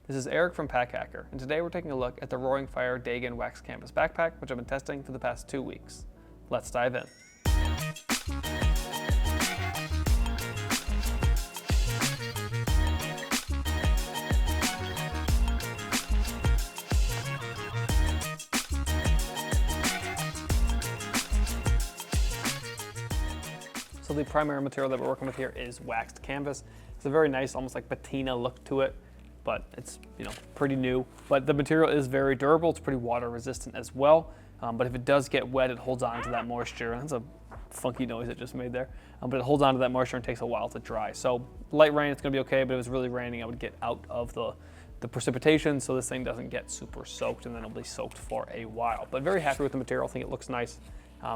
This is Eric from Pack Hacker, and today we're taking a look at the Roaring Fire Dagen Wax Canvas Backpack, which I've been testing for the past 2 weeks. Let's dive in. So the primary material that we're working with here is waxed canvas. It's a very nice, almost like patina look to it, but it's pretty new. But the material is very durable. It's pretty water resistant as well. But if it does get wet, it holds on to that moisture. That's a funky noise it just made there. But it holds on to that moisture and takes a while to dry. So light rain, it's gonna be okay, but if it was really raining, I would get out of the precipitation so this thing doesn't get super soaked, and then it'll be soaked for a while. But very happy with the material. I think it looks nice,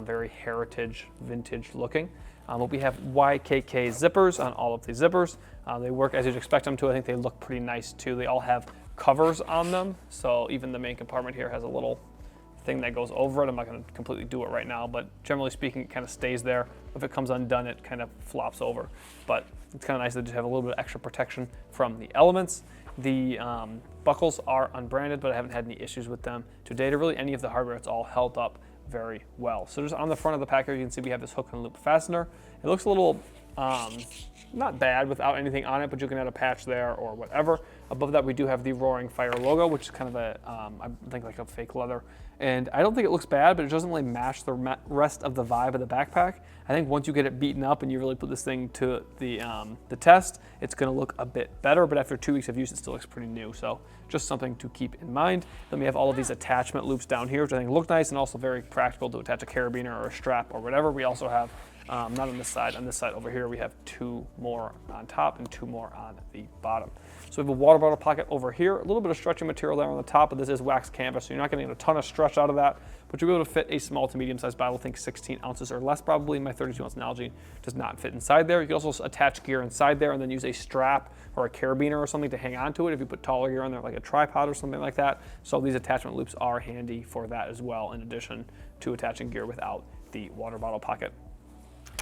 very heritage, vintage looking. But we have YKK zippers on all of these zippers. They work as you'd expect them to. I think they look pretty nice too. They all have covers on them. So even the main compartment here has a little thing that goes over it. I'm not gonna completely do it right now, but generally speaking, it kind of stays there. If it comes undone, it kind of flops over. But it's kind of nice to just have a little bit of extra protection from the elements. The buckles are unbranded, but I haven't had any issues with them to date, or really any of the hardware. It's all held up very well. So just on the front of the pack here, you can see we have this hook and loop fastener. It looks a little not bad without anything on it, but you can add a patch there or whatever. Above that, we do have the Roaring Fire logo, which is kind of a, I think like a fake leather. And I don't think it looks bad, but it doesn't really match the rest of the vibe of the backpack. I think once you get it beaten up and you really put this thing to the test, it's gonna look a bit better, but after 2 weeks of use, it still looks pretty new. So just something to keep in mind. Then we have all of these attachment loops down here, which I think look nice and also very practical to attach a carabiner or a strap or whatever. We also have, not on this side over here, we have 2 more on top and 2 more on the bottom. So we have a water bottle pocket over here, a little bit of stretching material there on the top, but this is wax canvas, so you're not getting a ton of stretch out of that, but you'll be able to fit a small to medium sized bottle, I think 16 ounces or less probably. My 32 ounce Nalgene does not fit inside there. You can also attach gear inside there and then use a strap or a carabiner or something to hang on to it if you put taller gear on there, like a tripod or something like that. So these attachment loops are handy for that as well, in addition to attaching gear without the water bottle pocket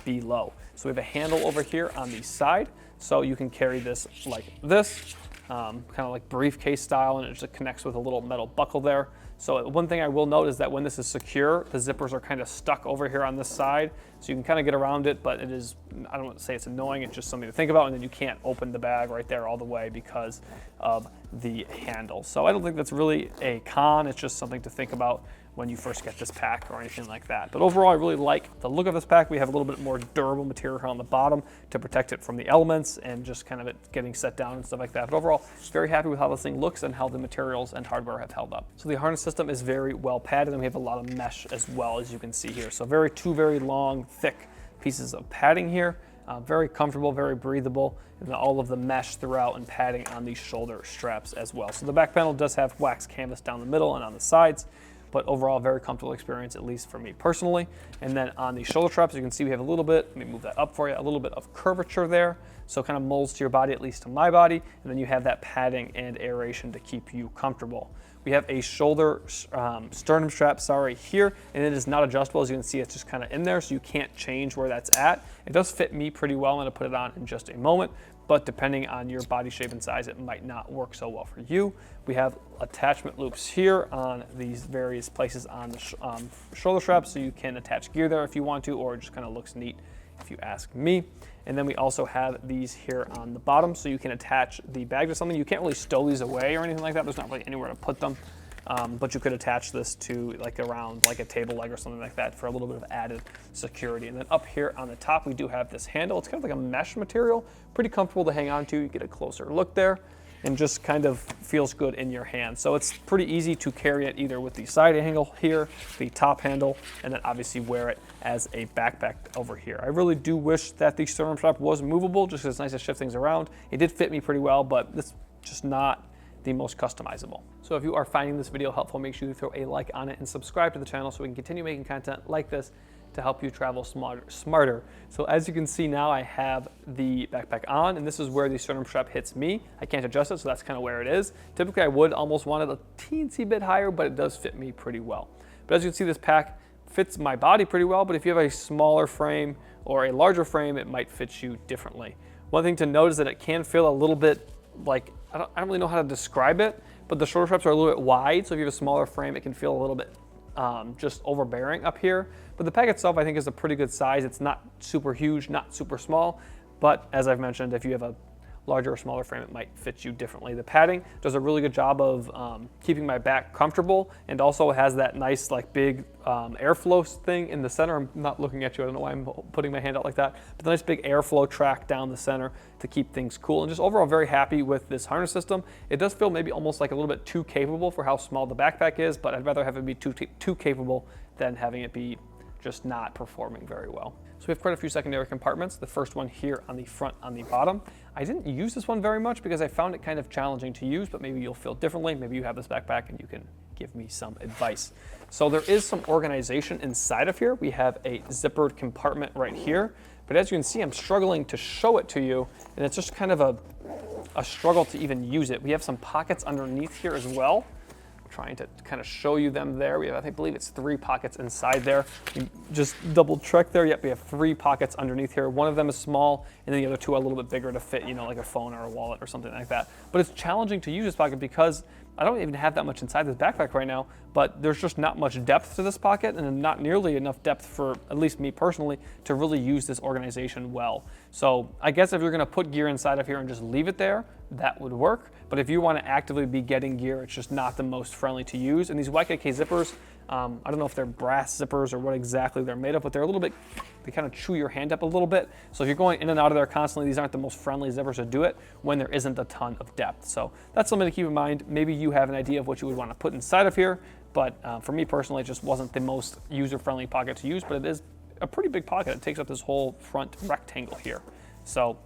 below. So we have a handle over here on the side, so you can carry this like this, kind of like briefcase style, and it just connects with a little metal buckle there. So one thing I will note is that when this is secure, the zippers are kind of stuck over here on this side, so you can kind of get around it, but it is, I don't want to say it's annoying, it's just something to think about, and then you can't open the bag right there all the way because of the handle. So I don't think that's really a con, it's just something to think about when you first get this pack or anything like that. But overall, I really like the look of this pack. We have a little bit more durable material on the bottom to protect it from the elements and just kind of it getting set down and stuff like that. But overall, very happy with how this thing looks and how the materials and hardware have held up. So the harness system is very well padded, and we have a lot of mesh as well, as you can see here. So two very long, thick pieces of padding here. Very comfortable, very breathable, and all of the mesh throughout and padding on the shoulder straps as well. So the back panel does have wax canvas down the middle and on the sides, but overall, very comfortable experience, at least for me personally. And then on the shoulder straps, you can see we have a little bit, let me move that up for you, a little bit of curvature there. So kind of molds to your body, at least to my body. And then you have that padding and aeration to keep you comfortable. We have a shoulder sternum strap, here, and it is not adjustable. As you can see, it's just kind of in there, so you can't change where that's at. It does fit me pretty well. I'm gonna put it on in just a moment, but depending on your body shape and size, it might not work so well for you. We have attachment loops here on these various places on the shoulder straps, so you can attach gear there if you want to, or it just kind of looks neat if you ask me. And then we also have these here on the bottom, so you can attach the bag to something. You can't really stow these away or anything like that. There's not really anywhere to put them. But you could attach this to like around like a table leg or something like that for a little bit of added security. And then up here on the top, we do have this handle. It's kind of like a mesh material, pretty comfortable to hang on to. You get a closer look there and just kind of feels good in your hand. So it's pretty easy to carry it either with the side handle here, the top handle, and then obviously wear it as a backpack over here. I really do wish that the sternum strap was movable, just because it's nice to shift things around. It did fit me pretty well, but it's just not the most customizable. So if you are finding this video helpful, make sure you throw a like on it and subscribe to the channel so we can continue making content like this to help you travel smarter. So as you can see now, I have the backpack on, and this is where the sternum strap hits me. I can't adjust it, so that's kind of where it is. Typically, I would almost want it a teensy bit higher, but it does fit me pretty well. But as you can see, this pack fits my body pretty well, but if you have a smaller frame or a larger frame, it might fit you differently. One thing to note is that it can feel a little bit like I don't really know how to describe it, but the shoulder straps are a little bit wide, so if you have a smaller frame, it can feel a little bit just overbearing up here. But the pack itself, I think, is a pretty good size. It's not super huge, not super small, but as I've mentioned, if you have a larger or smaller frame, it might fit you differently. The padding does a really good job of keeping my back comfortable, and also has that nice like big airflow thing in the center. I'm not looking at you, I don't know why I'm putting my hand out like that, but the nice big airflow track down the center to keep things cool. And just overall very happy with this harness system. It does feel maybe almost like a little bit too capable for how small the backpack is, but I'd rather have it be too capable than having it be just not performing very well. So we have quite a few secondary compartments. The first one here on the front, on the bottom. I didn't use this one very much because I found it kind of challenging to use, but maybe you'll feel differently. Maybe you have this backpack and you can give me some advice. So there is some organization inside of here. We have a zippered compartment right here, but as you can see, I'm struggling to show it to you, and it's just kind of a struggle to even use it. We have some pockets underneath here as well. Trying to kind of show you them there. We have, I believe it's 3 pockets inside there. You just double check there. Yep, we have 3 pockets underneath here. One of them is small, and then the other 2 are a little bit bigger to fit, you know, like a phone or a wallet or something like that. But it's challenging to use this pocket because I don't even have that much inside this backpack right now, but there's just not much depth to this pocket, and not nearly enough depth for, at least me personally, to really use this organization well. So I guess if you're gonna put gear inside of here and just leave it there, that would work. But if you want to actively be getting gear, it's just not the most friendly to use. And these YKK zippers, I don't know if they're brass zippers or what exactly they're made of, but they're a little bit, they kind of chew your hand up a little bit. So if you're going in and out of there constantly, these aren't the most friendly zippers to do it when there isn't a ton of depth. So that's something to keep in mind. Maybe you have an idea of what you would want to put inside of here, but for me personally, it just wasn't the most user-friendly pocket to use, but it is a pretty big pocket. It takes up this whole front rectangle here. So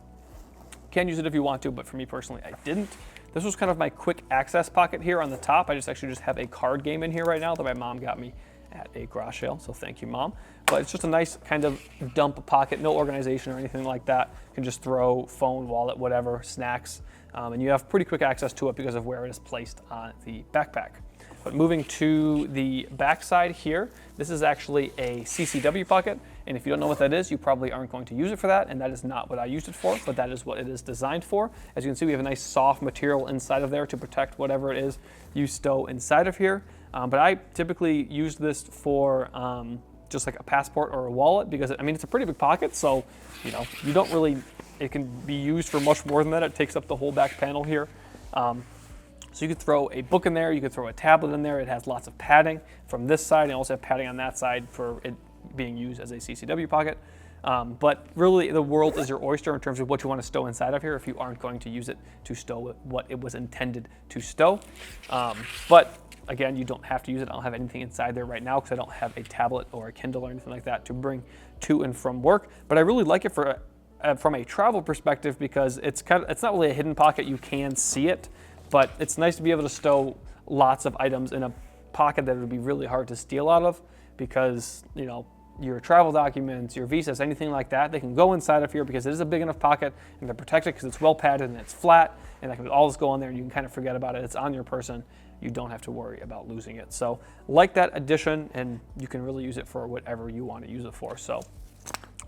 you can use it if you want to, but for me personally, I didn't. This was kind of my quick access pocket here on the top. I actually just have a card game in here right now that my mom got me at a garage sale, so thank you, Mom. But it's just a nice kind of dump pocket, no organization or anything like that. You can just throw phone, wallet, whatever, snacks, and you have pretty quick access to it because of where it is placed on the backpack. But moving to the back side here, this is actually a CCW pocket, and if you don't know what that is, you probably aren't going to use it for that, and that is not what I used it for, but that is what it is designed for. As you can see, we have a nice soft material inside of there to protect whatever it is you stow inside of here. But I typically use this for just like a passport or a wallet because, I mean, it's a pretty big pocket, so, you know, you don't really, it can be used for much more than that. It takes up the whole back panel here. So you could throw a book in there, you could throw a tablet in there. It has lots of padding from this side, and also have padding on that side for it being used as a CCW pocket. But really, the world is your oyster in terms of what you want to stow inside of here if you aren't going to use it to stow what it was intended to stow. But again, you don't have to use it. I don't have anything inside there right now because I don't have a tablet or a Kindle or anything like that to bring to and from work. But I really like it for from a travel perspective because it's not really a hidden pocket. You can see it. But it's nice to be able to stow lots of items in a pocket that it would be really hard to steal out of because, you know, your travel documents, your visas, anything like that, they can go inside of here because it is a big enough pocket and they're protected because it's well padded and it's flat and that can all just go in there and you can kind of forget about it. It's on your person. You don't have to worry about losing it. So like that addition, and you can really use it for whatever you want to use it for. So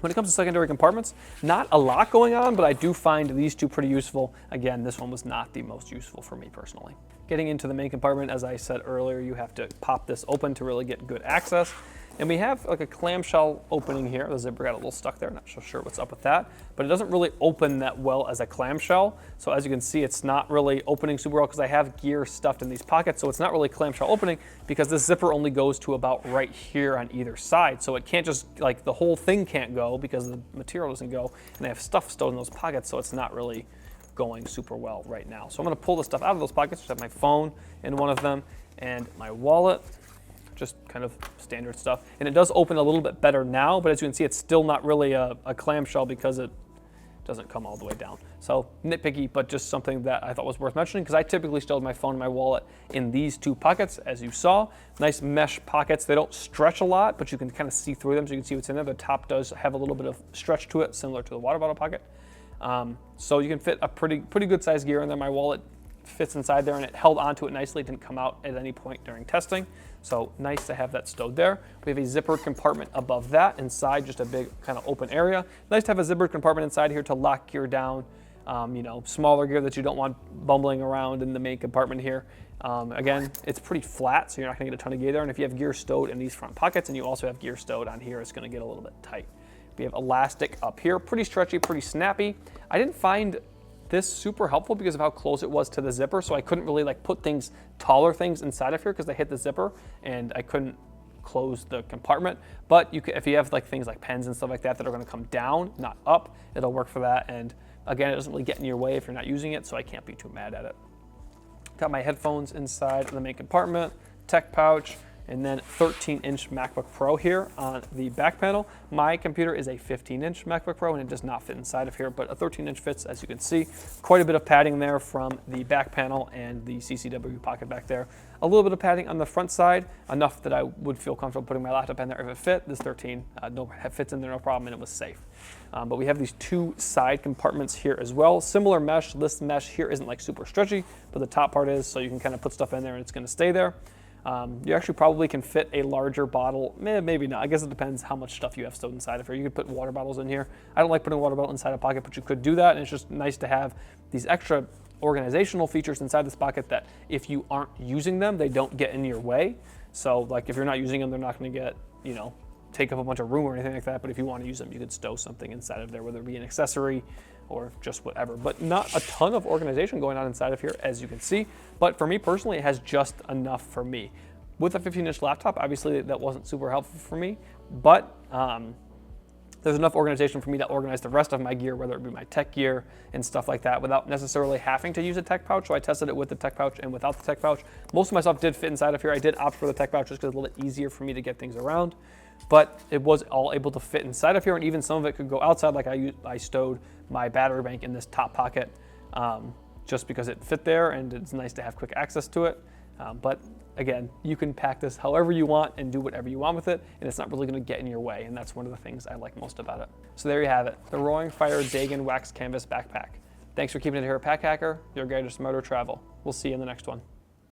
when it comes to secondary compartments, not a lot going on, but I do find these 2 pretty useful. Again, this one was not the most useful for me personally. Getting into the main compartment, as I said earlier, you have to pop this open to really get good access. And we have like a clamshell opening here. The zipper got a little stuck there, not so sure what's up with that, but it doesn't really open that well as a clamshell. So as you can see, it's not really opening super well because I have gear stuffed in these pockets. So it's not really clamshell opening because this zipper only goes to about right here on either side. So it can't just, like the whole thing can't go because the material doesn't go, and I have stuff stowed in those pockets. So it's not really going super well right now. So I'm gonna pull the stuff out of those pockets. Just have my phone in one of them and my wallet. Just kind of standard stuff. And it does open a little bit better now, but as you can see, it's still not really a clamshell because it doesn't come all the way down. So nitpicky, but just something that I thought was worth mentioning because I typically stowed my phone and my wallet in these 2 pockets, as you saw. Nice mesh pockets. They don't stretch a lot, but you can kind of see through them so you can see what's in there. The top does have a little bit of stretch to it, similar to the water bottle pocket. So you can fit a pretty good size gear in there. My wallet fits inside there and it held onto it nicely. It didn't come out at any point during testing. So nice to have that stowed there. We have a zippered compartment above that. Inside, just a big kind of open area. Nice to have a zippered compartment inside here to lock gear down smaller gear that you don't want bumbling around in the main compartment here. Again, it's pretty flat, so you're not going to get a ton of gear there. And if you have gear stowed in these front pockets and you also have gear stowed on here, it's going to get a little bit tight. We have elastic up here, pretty stretchy, pretty snappy. I didn't find this super helpful because of how close it was to the zipper, so I couldn't really like put taller things inside of here because they hit the zipper and I couldn't close the compartment. But if you have like things like pens and stuff like that that are going to come down, not up, it'll work for that. And again, it doesn't really get in your way if you're not using it, so I can't be too mad at it. Got my headphones inside the main compartment, tech pouch, and then 13-inch MacBook Pro here on the back panel. My computer is a 15-inch MacBook Pro and it does not fit inside of here, but a 13-inch fits, as you can see. Quite a bit of padding there from the back panel and the CCW pocket back there. A little bit of padding on the front side, enough that I would feel comfortable putting my laptop in there if it fit. This 13 fits in there no problem, and it was safe. But we have these two side compartments here as well. Similar mesh. This mesh here isn't like super stretchy, but the top part is, so you can kind of put stuff in there and it's going to stay there. You actually probably can fit a larger bottle, maybe not. I guess it depends how much stuff you have stowed inside of here. You could put water bottles in here. I don't like putting a water bottle inside a pocket, but you could do that, and it's just nice to have these extra organizational features inside this pocket that if you aren't using them, they don't get in your way. So like if you're not using them, they're not going to get, take up a bunch of room or anything like that. But if you want to use them, you could stow something inside of there, whether it be an accessory or just whatever. But not a ton of organization going on inside of here, as you can see. But for me personally, it has just enough for me. With a 15-inch laptop, obviously that wasn't super helpful for me, but there's enough organization for me to organize the rest of my gear, whether it be my tech gear and stuff like that, without necessarily having to use a tech pouch. So I tested it with the tech pouch and without the tech pouch. Most of my stuff did fit inside of here. I did opt for the tech pouch just because it's a little bit easier for me to get things around, but it was all able to fit inside of here, and even some of it could go outside. Like I stowed my battery bank in this top pocket just because it fit there, and it's nice to have quick access to it. But again, you can pack this however you want and do whatever you want with it, and it's not really going to get in your way, and that's one of the things I like most about it. So there you have it, the Roaring Fire Dagen Wax Canvas Backpack. Thanks for keeping it here at Pack Hacker, your guide to smarter travel. We'll see you in the next one.